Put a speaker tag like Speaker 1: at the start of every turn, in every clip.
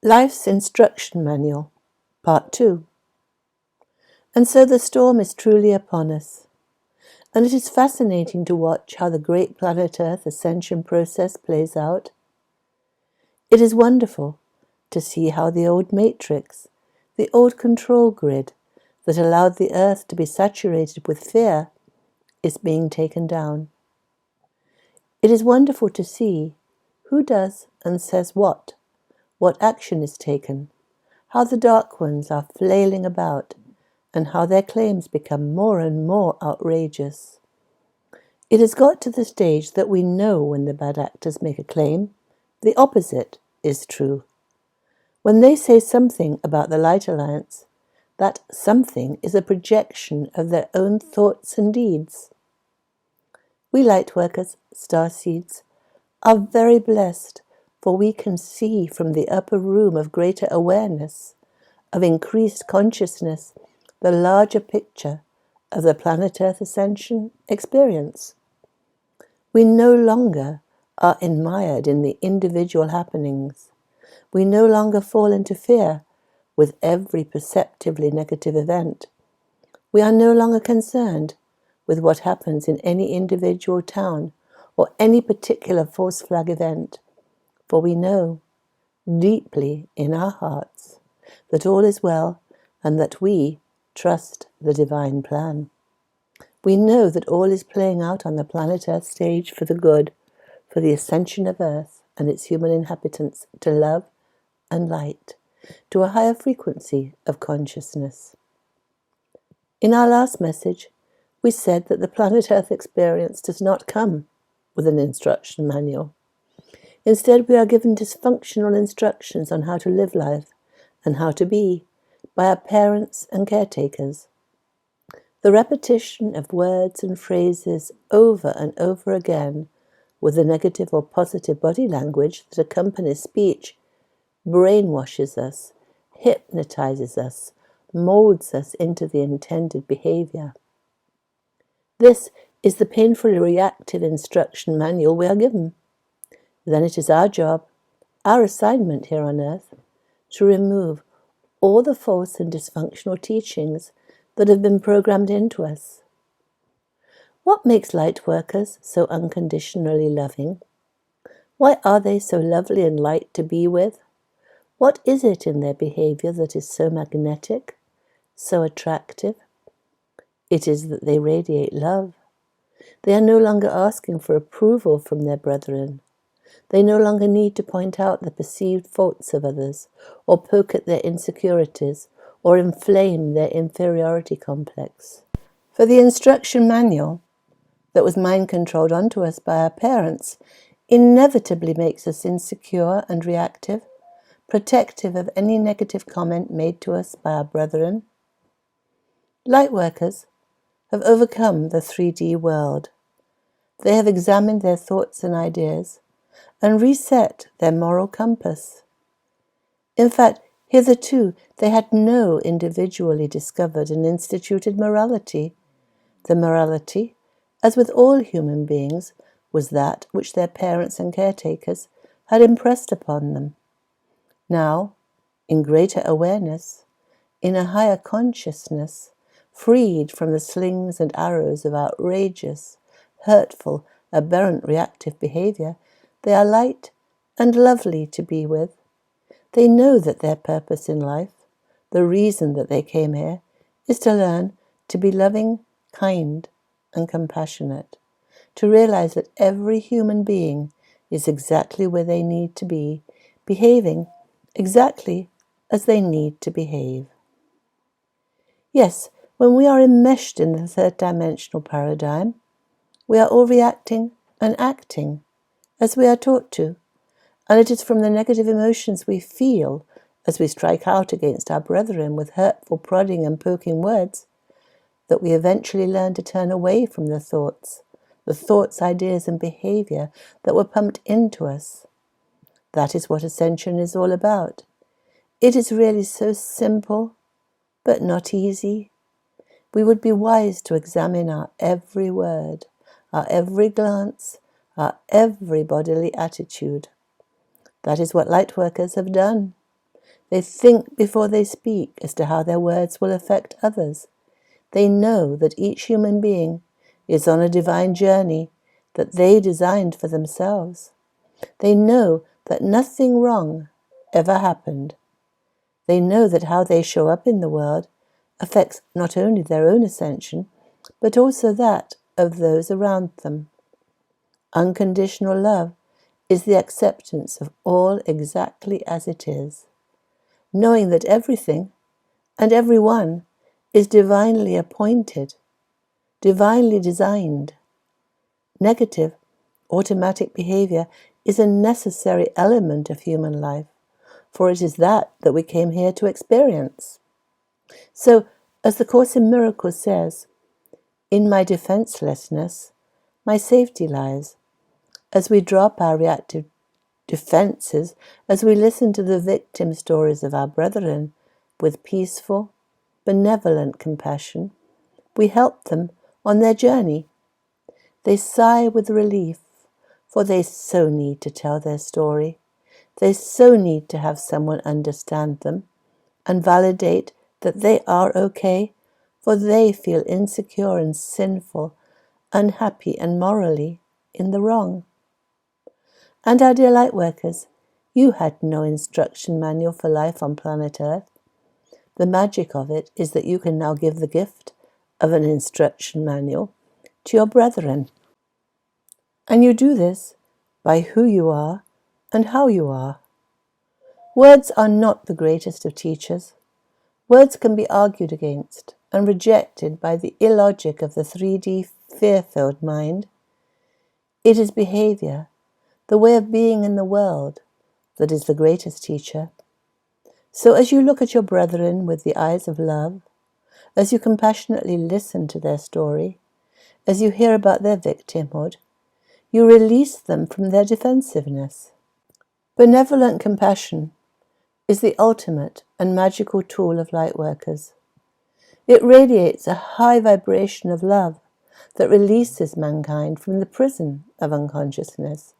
Speaker 1: Life's Instruction Manual, Part 2. And so the storm is truly upon us, and it is fascinating to watch how the great planet Earth ascension process plays out. It is wonderful to see how the old matrix, the old control grid that allowed the Earth to be saturated with fear, is being taken down. It is wonderful to see who does and says what action is taken, how the dark ones are flailing about, and how their claims become more and more outrageous. It has got to the stage that we know when the bad actors make a claim, the opposite is true. When they say something about the Light Alliance, that something is a projection of their own thoughts and deeds. We Lightworkers, starseeds, are very blessed, for we can see from the upper room of greater awareness, of increased consciousness, the larger picture of the planet Earth ascension experience. We no longer are admired in the individual happenings. We no longer fall into fear with every perceptively negative event. We are no longer concerned with what happens in any individual town or any particular false flag event, for we know deeply in our hearts that all is well and that we trust the divine plan. We know that all is playing out on the planet Earth stage for the good, for the ascension of Earth and its human inhabitants to love and light, to a higher frequency of consciousness. In our last message, we said that the planet Earth experience does not come with an instruction manual. Instead, we are given dysfunctional instructions on how to live life and how to be by our parents and caretakers. The repetition of words and phrases over and over again with the negative or positive body language that accompanies speech brainwashes us, hypnotizes us, molds us into the intended behavior. This is the painfully reactive instruction manual we are given. Then it is our job, our assignment here on Earth, to remove all the false and dysfunctional teachings that have been programmed into us. What makes Lightworkers so unconditionally loving? Why are they so lovely and light to be with? What is it in their behavior that is so magnetic, so attractive? It is that they radiate love. They are no longer asking for approval from their brethren. They no longer need to point out the perceived faults of others, or poke at their insecurities, or inflame their inferiority complex. For the instruction manual that was mind-controlled onto us by our parents inevitably makes us insecure and reactive, protective of any negative comment made to us by our brethren. Lightworkers have overcome the 3D world. They have examined their thoughts and ideas and reset their moral compass. In fact, hitherto they had no individually discovered and instituted morality. The morality, as with all human beings, was that which their parents and caretakers had impressed upon them. Now, in greater awareness, in a higher consciousness, freed from the slings and arrows of outrageous, hurtful, aberrant reactive behavior, they are light and lovely to be with. They know that their purpose in life, the reason that they came here, is to learn to be loving, kind, and compassionate, to realize that every human being is exactly where they need to be, behaving exactly as they need to behave. Yes, when we are enmeshed in the third dimensional paradigm, we are all reacting and acting as we are taught to, and it is from the negative emotions we feel as we strike out against our brethren with hurtful prodding and poking words that we eventually learn to turn away from the thoughts, ideas, and behavior that were pumped into us. That is what ascension is all about. It is really so simple, but not easy. We would be wise to examine our every word, our every glance, our every bodily attitude. That is what Lightworkers have done. They think before they speak as to how their words will affect others. They know that each human being is on a divine journey that they designed for themselves. They know that nothing wrong ever happened. They know that how they show up in the world affects not only their own ascension, but also that of those around them. Unconditional love is the acceptance of all exactly as it is, knowing that everything and everyone is divinely appointed, divinely designed. Negative, automatic behavior is a necessary element of human life, for it is that we came here to experience. So, as the Course in Miracles says, in my defenselessness, my safety lies. As we drop our reactive defenses, as we listen to the victim stories of our brethren with peaceful, benevolent compassion, we help them on their journey. They sigh with relief, for they so need to tell their story. They so need to have someone understand them and validate that they are okay, for they feel insecure and sinful, unhappy and morally in the wrong. And our dear Lightworkers, you had no instruction manual for life on planet Earth. The magic of it is that you can now give the gift of an instruction manual to your brethren. And you do this by who you are and how you are. Words are not the greatest of teachers. Words can be argued against and rejected by the illogic of the 3D fear-filled mind. It is behavior, the way of being in the world, that is the greatest teacher. So as you look at your brethren with the eyes of love, as you compassionately listen to their story, as you hear about their victimhood, you release them from their defensiveness. Benevolent compassion is the ultimate and magical tool of Lightworkers. It radiates a high vibration of love that releases mankind from the prison of unconsciousness.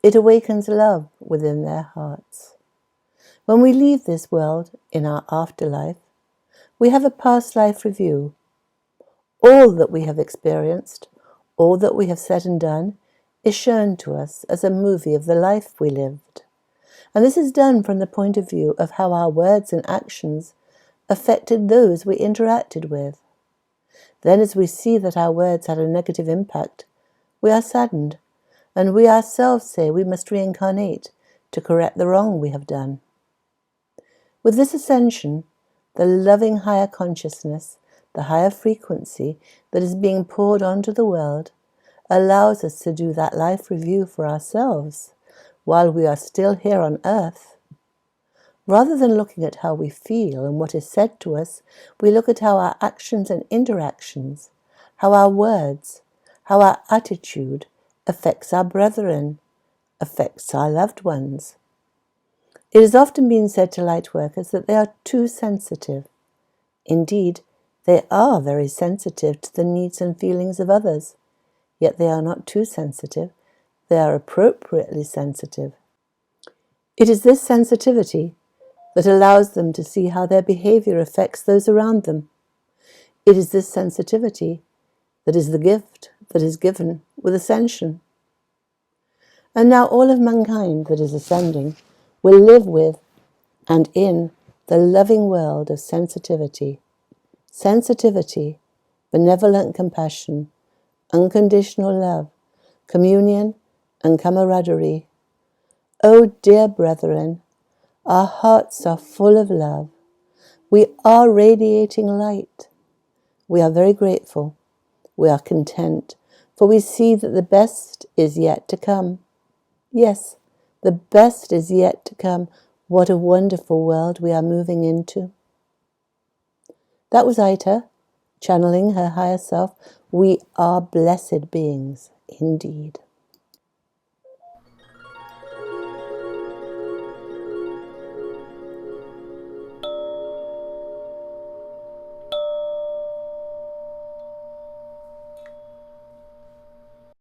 Speaker 1: It awakens love within their hearts. When we leave this world in our afterlife, we have a past life review. All that we have experienced, all that we have said and done, is shown to us as a movie of the life we lived. And this is done from the point of view of how our words and actions affected those we interacted with. Then as we see that our words had a negative impact, we are saddened, and we ourselves say we must reincarnate to correct the wrong we have done. With this ascension, the loving higher consciousness, the higher frequency that is being poured onto the world, allows us to do that life review for ourselves while we are still here on earth. Rather than looking at how we feel and what is said to us, we look at how our actions and interactions, how our words, how our attitude affects our brethren, affects our loved ones. It has often been said to Lightworkers that they are too sensitive. Indeed, they are very sensitive to the needs and feelings of others, yet they are not too sensitive. They are appropriately sensitive. It is this sensitivity that allows them to see how their behavior affects those around them. It is this sensitivity that is the gift that is given with ascension. And now all of mankind that is ascending will live with and in the loving world of sensitivity. Sensitivity, benevolent compassion, unconditional love, communion and camaraderie. Oh dear brethren, our hearts are full of love. We are radiating light. We are very grateful. We are content, for we see that the best is yet to come. Yes, the best is yet to come. What a wonderful world we are moving into. That was Aita, channeling her higher self. We are blessed beings indeed.